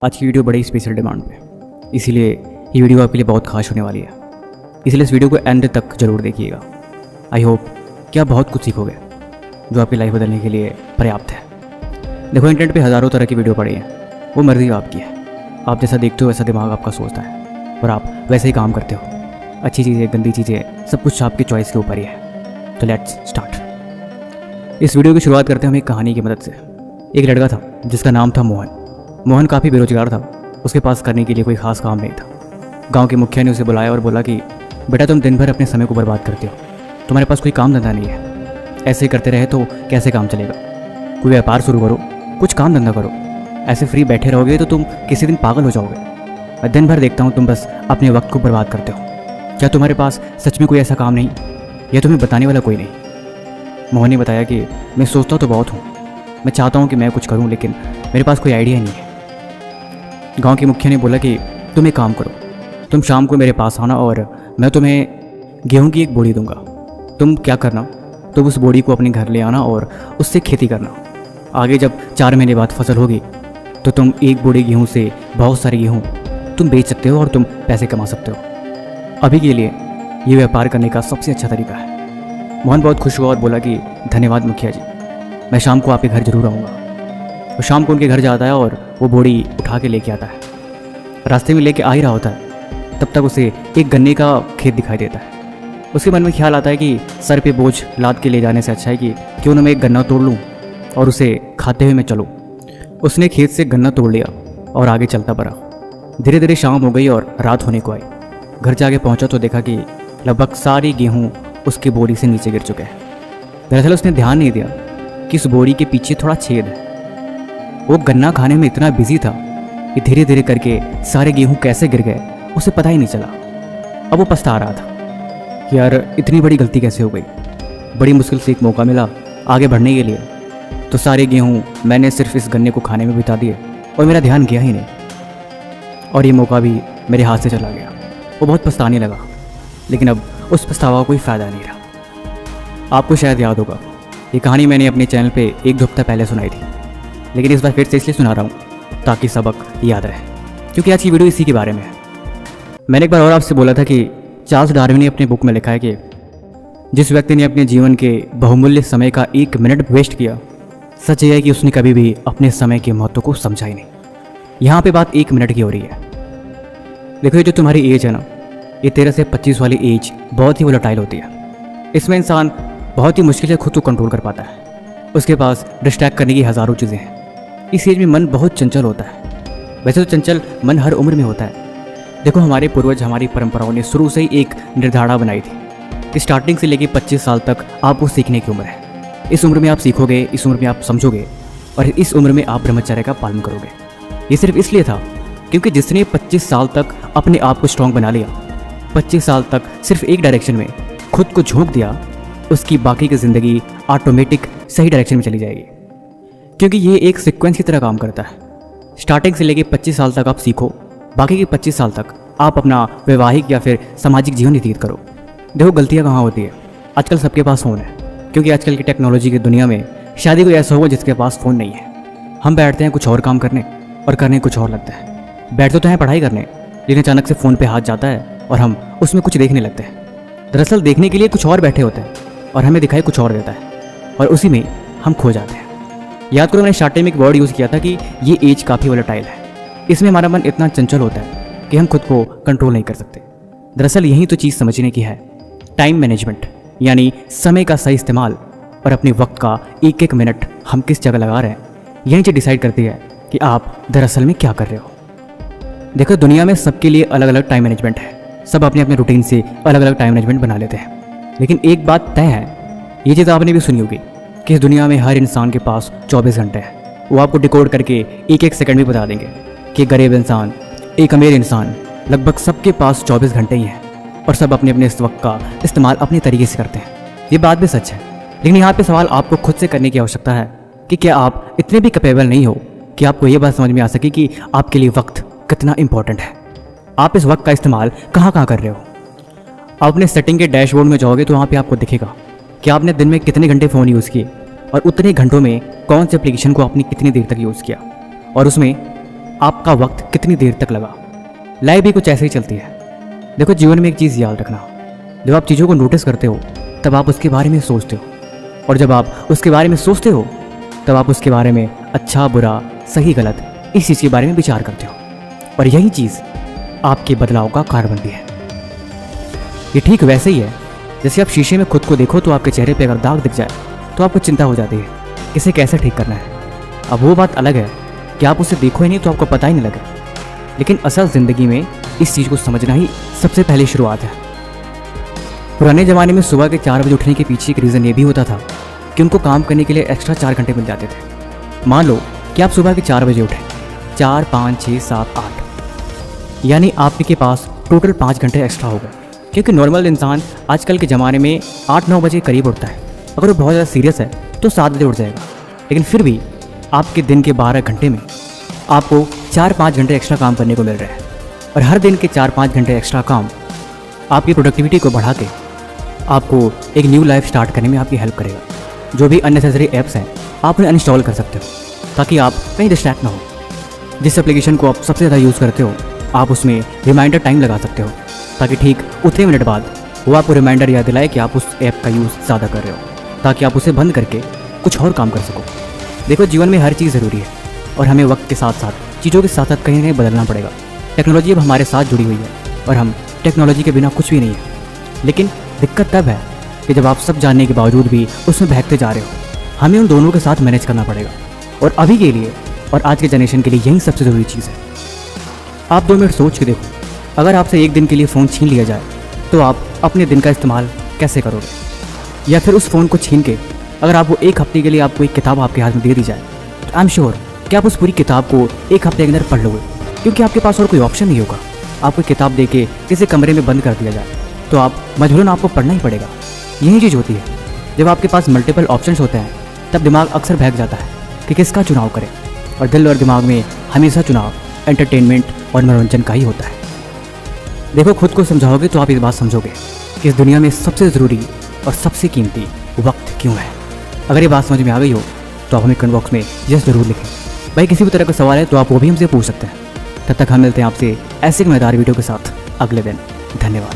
आज की वीडियो बड़ी स्पेशल डिमांड पे, इसीलिए ये वीडियो आपके लिए बहुत खास होने वाली है। इसलिए इस वीडियो को एंड तक ज़रूर देखिएगा। आई होप कि आप बहुत कुछ सीखोगे जो आपकी लाइफ बदलने के लिए पर्याप्त है। देखो, इंटरनेट पे हज़ारों तरह की वीडियो पड़ी हैं, वो मर्जी आपकी है। आप जैसा देखते हो वैसा दिमाग आपका सोचता है और आप वैसे ही काम करते हो। अच्छी चीज़ें, गंदी चीज़ें, सब कुछ आपकी चॉइस के ऊपर ही है। तो लेट्स स्टार्ट। इस वीडियो की शुरुआत करते हैं हम एक कहानी की मदद से। एक लड़का था जिसका नाम था मोहन। मोहन काफ़ी बेरोजगार था। उसके पास करने के लिए कोई ख़ास काम नहीं था। गांव के मुखिया ने उसे बुलाया और बोला कि बेटा, तुम दिन भर अपने समय को बर्बाद करते हो, तुम्हारे पास कोई काम धंधा नहीं है। ऐसे ही करते रहे तो कैसे काम चलेगा? कोई व्यापार शुरू करो, कुछ काम धंधा करो। ऐसे फ्री बैठे रहोगे तो तुम किसी दिन पागल हो जाओगे। मैं दिन भर देखता हूँ तुम बस अपने वक्त को बर्बाद करते हो। क्या तुम्हारे पास सच में कोई ऐसा काम नहीं या तुम्हें बताने वाला कोई नहीं? मोहन ने बताया कि मैं सोचता तो बहुत हूँ, मैं चाहता हूँ कि मैं कुछ करूँ, लेकिन मेरे पास कोई आइडिया नहीं है। गांव के मुखिया ने बोला कि तुम एक काम करो, तुम शाम को मेरे पास आना और मैं तुम्हें गेहूं की एक बोरी दूंगा। तुम क्या करना, तुम उस बोरी को अपने घर ले आना और उससे खेती करना। आगे जब 4 महीने बाद फसल होगी तो तुम एक बोरी गेहूं से बहुत सारे गेहूं तुम बेच सकते हो और तुम पैसे कमा सकते हो। अभी के लिए ये व्यापार करने का सबसे अच्छा तरीका है। मोहन बहुत खुश हुआ और बोला कि धन्यवाद मुखिया जी, मैं शाम को आपके घर जरूर आऊँगा। तो शाम को उनके घर जाता है और वो बोरी उठा के लेके आता है। रास्ते में लेके आ ही रहा होता है, तब तक उसे एक गन्ने का खेत दिखाई देता है। उसके मन में ख्याल आता है कि सर पे बोझ लाद के ले जाने से अच्छा है कि क्यों ना मैं एक गन्ना तोड़ लूँ और उसे खाते हुए मैं चलूँ। उसने खेत से गन्ना तोड़ लिया और आगे चलता पड़ा। धीरे धीरे शाम हो गई और रात होने को आई। घर जाके पहुँचा तो देखा कि लगभग सारी गेहूँ उसकी बोरी से नीचे गिर चुके हैं। दरअसल उसने ध्यान नहीं दिया कि उस बोरी के पीछे थोड़ा छेद है। वो गन्ना खाने में इतना बिजी था कि धीरे धीरे करके सारे गेहूं कैसे गिर गए उसे पता ही नहीं चला। अब वो पछता रहा था कि यार इतनी बड़ी गलती कैसे हो गई। बड़ी मुश्किल से एक मौका मिला आगे बढ़ने के लिए, तो सारे गेहूं मैंने सिर्फ इस गन्ने को खाने में बिता दिए और मेरा ध्यान गया ही नहीं, और ये मौका भी मेरे हाथ से चला गया। वो बहुत पछताने लगा, लेकिन अब उस पछतावा का कोई फ़ायदा नहीं रहा। आपको शायद याद होगा, ये कहानी मैंने अपने चैनल पे 1-2 हफ्ता पहले सुनाई थी, लेकिन इस बार फिर से इसलिए सुना रहा हूँ ताकि सबक याद रहे, क्योंकि आज की वीडियो इसी के बारे में है। मैंने एक बार और आपसे बोला था कि चार्ल्स डार्विन ने अपने बुक में लिखा है कि जिस व्यक्ति ने अपने जीवन के बहुमूल्य समय का 1 मिनट वेस्ट किया, सच यह है कि उसने कभी भी अपने समय के महत्व को समझा ही नहीं। यहाँ पे बात 1 मिनट की हो रही है। देखो, ये जो तुम्हारी एज है ना, ये 13 से 25 वाली एज बहुत ही वोलेटाइल होती है। इसमें इंसान बहुत ही मुश्किल से खुद को कंट्रोल कर पाता है। उसके पास डिस्ट्रैक्ट करने की हज़ारों चीज़ें हैं। इस एज में मन बहुत चंचल होता है। वैसे तो चंचल मन हर उम्र में होता है। देखो, हमारे पूर्वज, हमारी परंपराओं ने शुरू से ही एक निर्धारणा बनाई थी कि स्टार्टिंग से लेकर 25 साल तक आपको सीखने की उम्र है। इस उम्र में आप सीखोगे, इस उम्र में आप समझोगे और इस उम्र में आप ब्रह्मचर्य का पालन करोगे। ये सिर्फ इसलिए था क्योंकि जिसने 25 साल तक अपने आप को स्ट्रॉन्ग बना लिया, 25 साल तक सिर्फ एक डायरेक्शन में खुद को झोंक दिया, उसकी बाकी की ज़िंदगी ऑटोमेटिक सही डायरेक्शन में चली जाएगी। क्योंकि ये एक सीक्वेंस की तरह काम करता है। स्टार्टिंग से लेके 25 साल तक आप सीखो, बाकी के 25 साल तक आप अपना वैवाहिक या फिर सामाजिक जीवन व्यतीत करो। देखो, गलतियाँ कहाँ होती है? आजकल सबके पास फ़ोन है, क्योंकि आजकल की टेक्नोलॉजी की दुनिया में शादी कोई ऐसा होगा जिसके पास फ़ोन नहीं है। हम बैठते हैं कुछ और काम करने और करने कुछ और लगता है। बैठते तो हैं पढ़ाई करने, लेकिन अचानक से फ़ोन पर हाथ जाता है और हम उसमें कुछ देखने लगते हैं। दरअसल देखने के लिए कुछ और बैठे होते हैं और हमें दिखाई कुछ और देता है, और उसी में हम खो जाते हैं। याद करो, मैंने स्टार्टिंग में एक वर्ड यूज़ किया था कि ये एज काफ़ी वोलेटाइल है। इसमें हमारा मन इतना चंचल होता है कि हम खुद को कंट्रोल नहीं कर सकते। दरअसल यही तो चीज़ समझने की है, टाइम मैनेजमेंट, यानी समय का सही इस्तेमाल और अपने वक्त का 1-1 मिनट हम किस जगह लगा रहे हैं, यही चीज़ डिसाइड करती है कि आप दरअसल में क्या कर रहे हो। देखो, दुनिया में सबके लिए अलग अलग टाइम मैनेजमेंट है। सब अपने अपने रूटीन से अलग अलग टाइम मैनेजमेंट बना लेते हैं, लेकिन एक बात तय है, ये चीज़ आपने भी सुनी होगी कि इस दुनिया में हर इंसान के पास 24 घंटे हैं। वो आपको डिकोड करके 1-1 सेकंड में बता देंगे कि गरीब इंसान, एक अमीर इंसान, लगभग सबके पास 24 घंटे ही हैं और सब अपने अपने इस वक्त का इस्तेमाल अपने तरीके से करते हैं। ये बात भी सच है, लेकिन यहाँ पे सवाल आपको खुद से करने की आवश्यकता है कि क्या आप इतने भी कैपेबल नहीं हो कि आपको ये बात समझ में आ सके कि आपके लिए वक्त कितना इंपॉर्टेंट है। आप इस वक्त का इस्तेमाल कहाँ कहाँ कर रहे हो। आप अपने सेटिंग के डैशबोर्ड में जाओगे तो वहाँ पे आपको दिखेगा कि आपने दिन में कितने घंटे फ़ोन यूज़ किए और उतने घंटों में कौन से एप्लीकेशन को आपने कितनी देर तक यूज़ किया, और उसमें आपका वक्त कितनी देर तक लगा। लाइफ भी कुछ ऐसे ही चलती है। देखो, जीवन में एक चीज़ याद रखना, जब आप चीज़ों को नोटिस करते हो तब आप उसके बारे में सोचते हो, और जब आप उसके बारे में सोचते हो तब आप उसके बारे में अच्छा बुरा सही गलत इस चीज़ के बारे में विचार करते हो, और यही चीज़ आपके बदलाव का कारण बनती है। ये ठीक वैसे ही है जैसे आप शीशे में खुद को देखो तो आपके चेहरे पे अगर दाग दिख जाए तो आपको चिंता हो जाती है इसे कैसे ठीक करना है। अब वो बात अलग है कि आप उसे देखो ही नहीं तो आपको पता ही नहीं लगे, लेकिन असल ज़िंदगी में इस चीज़ को समझना ही सबसे पहली शुरुआत है। पुराने ज़माने में सुबह के 4 बजे उठने के पीछे एक रीज़न ये भी होता था कि उनको काम करने के लिए एक्स्ट्रा 4 घंटे मिल जाते थे। मान लो कि आप सुबह के 4 बजे उठे, 4, 5, 6, 7, 8, यानी आपके पास टोटल 5 घंटे एक्स्ट्रा हो गए। क्योंकि नॉर्मल इंसान आजकल के ज़माने में 8-9 बजे करीब उठता है। अगर वो बहुत ज़्यादा सीरियस है तो 7 बजे उठ जाएगा, लेकिन फिर भी आपके दिन के 12 घंटे में आपको 4-5 घंटे एक्स्ट्रा काम करने को मिल रहा है, और हर दिन के 4-5 घंटे एक्स्ट्रा काम आपकी प्रोडक्टिविटी को बढ़ा के आपको एक न्यू लाइफ स्टार्ट करने में आपकी हेल्प करेगा। जो भी अननेसेसरी ऐप्स हैं आप उन्हें अनइंस्टॉल कर सकते हो ताकि आप कहीं डिस्ट्रैक्ट ना हो। जिस एप्लीकेशन को आप सबसे ज़्यादा यूज़ करते हो आप उसमें रिमाइंडर टाइम लगा सकते हो ताकि ठीक उतने मिनट बाद वो आपको रिमाइंडर याद दिलाए कि आप उस ऐप का यूज़ ज़्यादा कर रहे हो, ताकि आप उसे बंद करके कुछ और काम कर सको। देखो, जीवन में हर चीज़ ज़रूरी है और हमें वक्त के साथ साथ चीज़ों के साथ साथ कहीं ना कहीं बदलना पड़ेगा। टेक्नोलॉजी अब हमारे साथ जुड़ी हुई है और हम टेक्नोलॉजी के बिना कुछ भी नहीं है, लेकिन दिक्कत तब है कि जब आप सब जानने के बावजूद भी उसमें बहकते जा रहे हो। हमें उन दोनों के साथ मैनेज करना पड़ेगा, और अभी के लिए और आज के जनरेशन के लिए यही सबसे ज़रूरी चीज़ है। आप 2 मिनट सोच के देखो, अगर आपसे एक दिन के लिए फ़ोन छीन लिया जाए तो आप अपने दिन का इस्तेमाल कैसे करोगे? या फिर उस फ़ोन को छीन के अगर आपको एक हफ्ते के लिए आपको एक किताब आपके हाथ में दे दी जाए तो आई एम श्योर कि आप उस पूरी किताब को एक हफ्ते के अंदर पढ़ लोगे, क्योंकि आपके पास और कोई ऑप्शन नहीं होगा। आपको किताब दे के किसी कमरे में बंद कर दिया जाए तो आप मजबूरन आपको पढ़ना ही पड़ेगा। यही चीज़ होती है, जब आपके पास मल्टीपल ऑप्शंस होते हैं तब दिमाग अक्सर बहक जाता है कि किसका चुनाव करें, और दिल और दिमाग में हमेशा चुनाव एंटरटेनमेंट और मनोरंजन का ही होता है। देखो, खुद को समझाओगे तो आप इस बात समझोगे कि इस दुनिया में सबसे ज़रूरी और सबसे कीमती वक्त क्यों है। अगर ये बात समझ में आ गई हो तो आप हमें कमेंट बॉक्स में यस ज़रूर लिखें। भाई, किसी भी तरह का सवाल है तो आप वो भी हमसे पूछ सकते हैं। तब तक हम मिलते हैं आपसे ऐसे मज़ेदार वीडियो के साथ अगले दिन। धन्यवाद।